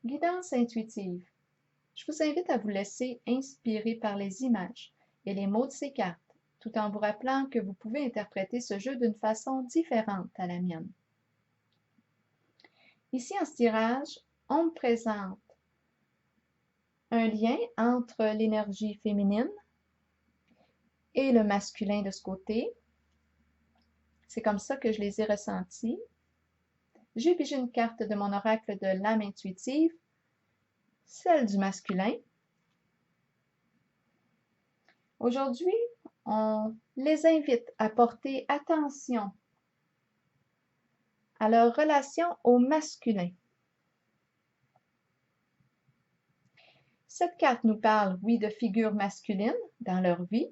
Guidance intuitive. Je vous invite à vous laisser inspirer par les images et les mots de ces cartes, tout en vous rappelant que vous pouvez interpréter ce jeu d'une façon différente à la mienne. Ici, en ce tirage, on me présente un lien entre l'énergie féminine et le masculin de ce côté. C'est comme ça que je les ai ressentis. J'ai pigé une carte de mon oracle de l'âme intuitive, celle du masculin. Aujourd'hui, on les invite à porter attention à leur relation au masculin. Cette carte nous parle, oui, de figures masculines dans leur vie.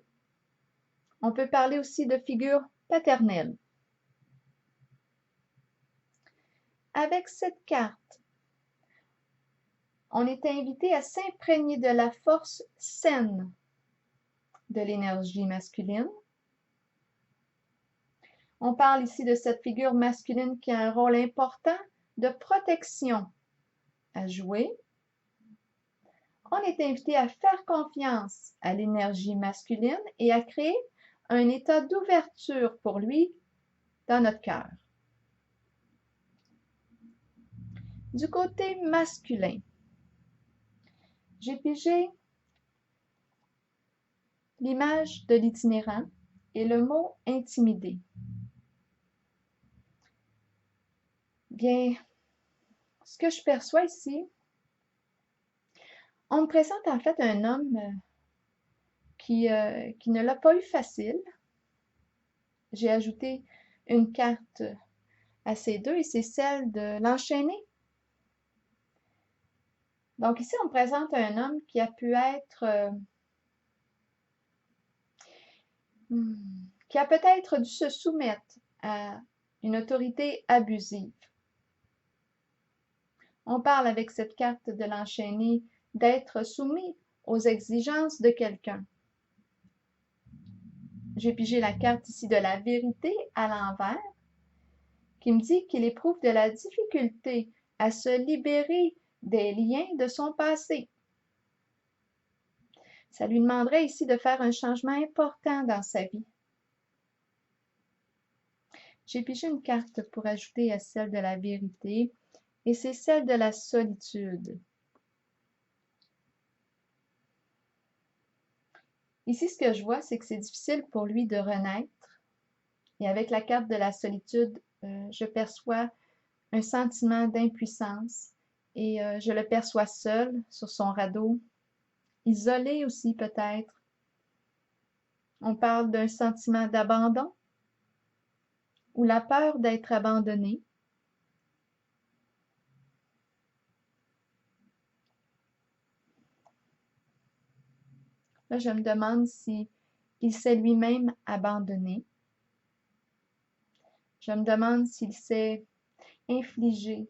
On peut parler aussi de figures paternelles. Avec cette carte, on est invité à s'imprégner de la force saine de l'énergie masculine. On parle ici de cette figure masculine qui a un rôle important de protection à jouer. On est invité à faire confiance à l'énergie masculine et à créer un état d'ouverture pour lui dans notre cœur. Du côté masculin, j'ai pigé l'image de l'itinérant et le mot intimider. Bien, ce que je perçois ici, on me présente en fait un homme qui ne l'a pas eu facile. J'ai ajouté une carte à ces deux et c'est celle de l'enchaîné. Donc ici, on me présente un homme qui a pu être, qui a peut-être dû se soumettre à une autorité abusive. On parle avec cette carte de l'enchaîné d'être soumis aux exigences de quelqu'un. J'ai pigé la carte ici de la vérité à l'envers, qui me dit qu'il éprouve de la difficulté à se libérer des liens de son passé. Ça lui demanderait ici de faire un changement important dans sa vie. J'ai pigé une carte pour ajouter à celle de la vérité, et c'est celle de la solitude. Ici, ce que je vois, c'est que c'est difficile pour lui de renaître. Et avec la carte de la solitude, je perçois un sentiment d'impuissance et je le perçois seul sur son radeau, isolé aussi peut-être. On parle d'un sentiment d'abandon ou la peur d'être abandonné. Là, je me demande si il s'est lui-même abandonné. Je me demande s'il s'est infligé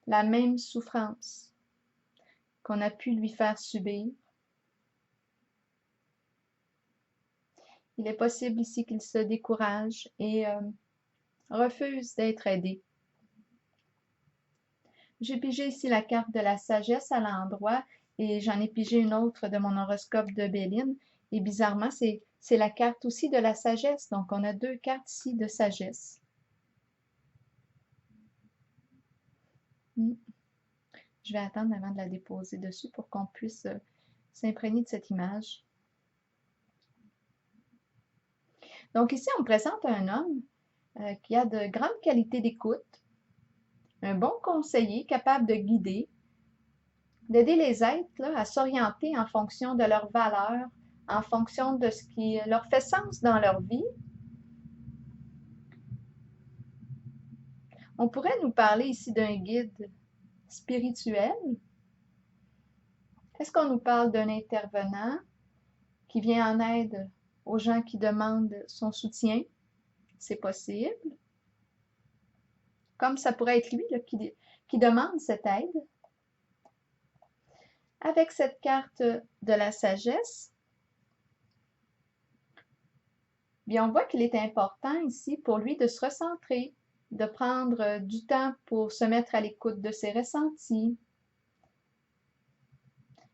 la même souffrance qu'on a pu lui faire subir. Il est possible ici qu'il se décourage et refuse d'être aidé. J'ai pigé ici la carte de la sagesse à l'endroit et j'en ai pigé une autre de mon horoscope de Béline. Et bizarrement, c'est la carte aussi de la sagesse. Donc, on a deux cartes ici de sagesse. Je vais attendre avant de la déposer dessus pour qu'on puisse s'imprégner de cette image. Donc ici, on me présente un homme qui a de grandes qualités d'écoute, un bon conseiller capable de guider, d'aider les êtres là, à s'orienter en fonction de leurs valeurs, en fonction de ce qui leur fait sens dans leur vie. On pourrait nous parler ici d'un guide spirituel. Est-ce qu'on nous parle d'un intervenant qui vient en aide aux gens qui demandent son soutien? C'est possible. Comme ça pourrait être lui là, qui demande cette aide. Avec cette carte de la sagesse, bien, on voit qu'il est important ici pour lui de se recentrer, de prendre du temps pour se mettre à l'écoute de ses ressentis,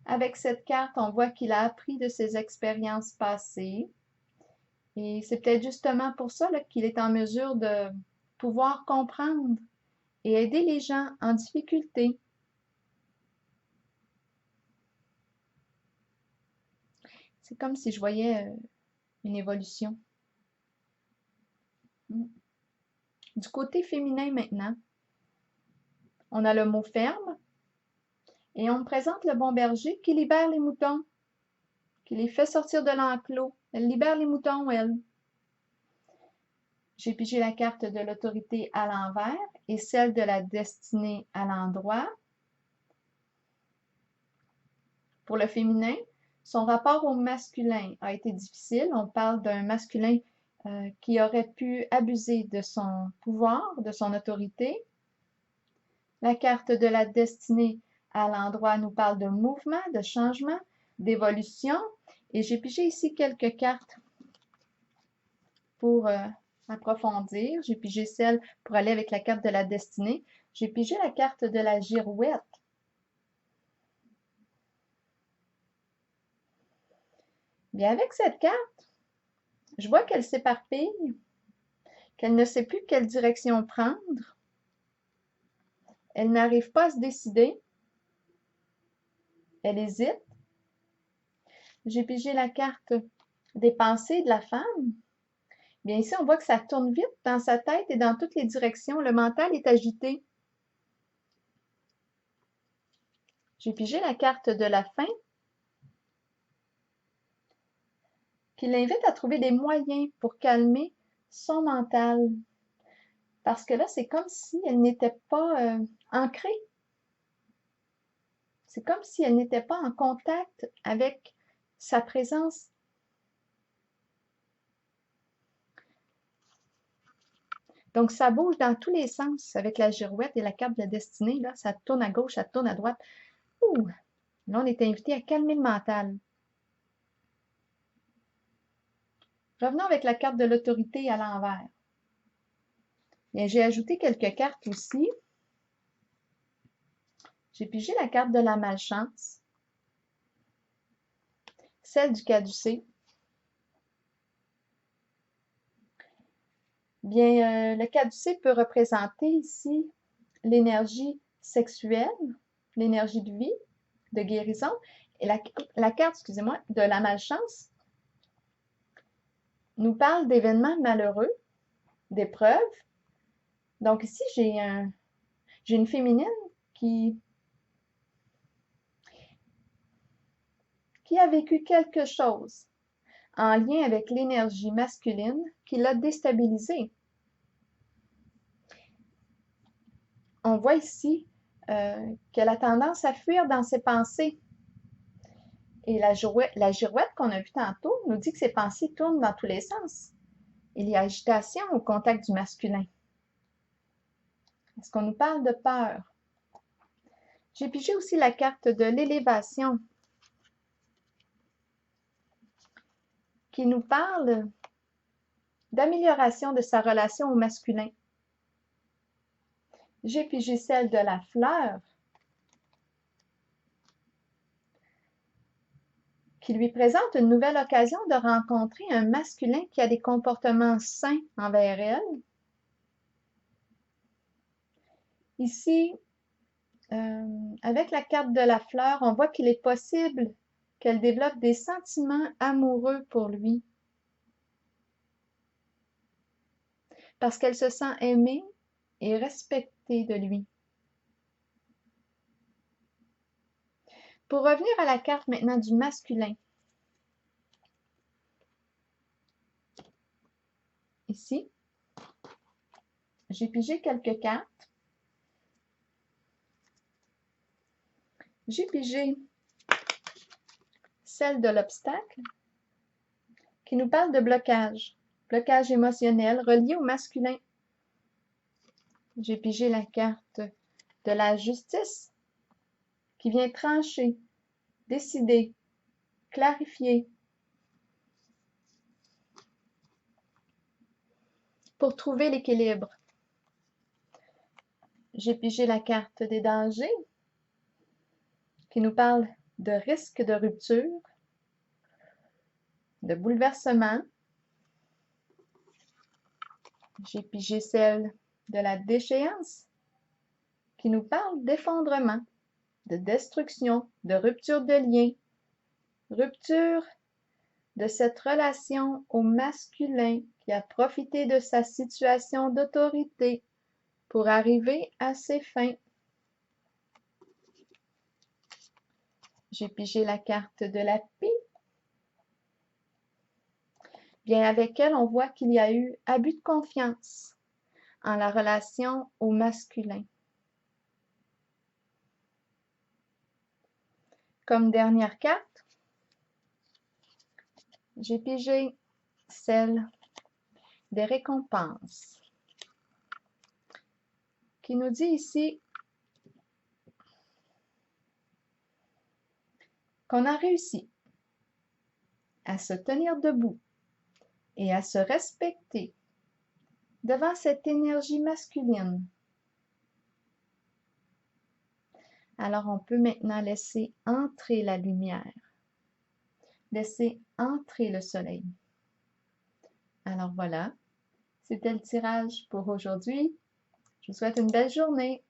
Avec cette carte, on voit qu'il a appris de ses expériences passées. Et c'est peut-être justement pour ça qu'il est en mesure de pouvoir comprendre et aider les gens en difficulté. C'est comme si je voyais une évolution. Du côté féminin maintenant, on a le mot ferme et on me présente le bon berger qui libère les moutons, qui les fait sortir de l'enclos. Elle libère les moutons, elle. J'ai pigé la carte de l'autorité à l'envers et celle de la destinée à l'endroit. Pour le féminin, son rapport au masculin a été difficile. On parle d'un masculin qui aurait pu abuser de son pouvoir, de son autorité. La carte de la destinée à l'endroit nous parle de mouvement, de changement, d'évolution. Et j'ai pigé ici quelques cartes pour approfondir. J'ai pigé celle pour aller avec la carte de la destinée. J'ai pigé la carte de la girouette. Bien, avec cette carte, je vois qu'elle s'éparpille, qu'elle ne sait plus quelle direction prendre. Elle n'arrive pas à se décider. Elle hésite. J'ai pigé la carte des pensées de la femme. Bien, ici, on voit que ça tourne vite dans sa tête et dans toutes les directions. Le mental est agité. J'ai pigé la carte de la fin qui l'invite à trouver des moyens pour calmer son mental. Parce que là, c'est comme si elle n'était pas ancrée. C'est comme si elle n'était pas en contact avec sa présence. Donc, ça bouge dans tous les sens avec la girouette et la carte de la destinée. Là, ça tourne à gauche, ça tourne à droite. Ouh! Là, on est invité à calmer le mental. Revenons avec la carte de l'autorité à l'envers. Bien, j'ai ajouté quelques cartes aussi. J'ai pigé la carte de la malchance, celle du caducée. Bien, le caducé peut représenter ici l'énergie sexuelle, l'énergie de vie, de guérison. Et la carte, excusez-moi, de la malchance nous parle d'événements malheureux, d'épreuves. Donc ici, j'ai une féminine qui a vécu quelque chose en lien avec l'énergie masculine qui l'a déstabilisée. On voit ici qu'elle a tendance à fuir dans ses pensées. Et la girouette qu'on a vue tantôt nous dit que ses pensées tournent dans tous les sens. Il y a agitation au contact du masculin. Est-ce qu'on nous parle de peur? J'ai pigé aussi la carte de l'élévation qui nous parle d'amélioration de sa relation au masculin. J'ai pigé celle de la fleur qui lui présente une nouvelle occasion de rencontrer un masculin qui a des comportements sains envers elle. Ici, avec la carte de la fleur, on voit qu'il est possible qu'elle développe des sentiments amoureux pour lui. Parce qu'elle se sent aimée et respectée de lui. Pour revenir à la carte maintenant du masculin. Ici, j'ai pigé quelques cartes. J'ai pigé celle de l'obstacle qui nous parle de blocage. Blocage émotionnel relié au masculin. J'ai pigé la carte de la justice qui vient trancher, décider, clarifier pour trouver l'équilibre. J'ai pigé la carte des dangers qui nous parle de risque de rupture, de bouleversement. J'ai pigé celle de la déchéance qui nous parle d'effondrement, de destruction, de rupture de lien, rupture de cette relation au masculin qui a profité de sa situation d'autorité pour arriver à ses fins. J'ai pigé la carte de la pipe. Bien, avec elle, on voit qu'il y a eu abus de confiance en la relation au masculin. Comme dernière carte, j'ai pigé celle des récompenses, qui nous dit ici qu'on a réussi à se tenir debout et à se respecter devant cette énergie masculine. Alors on peut maintenant laisser entrer la lumière, laisser entrer le soleil. Alors voilà, c'était le tirage pour aujourd'hui. Je vous souhaite une belle journée.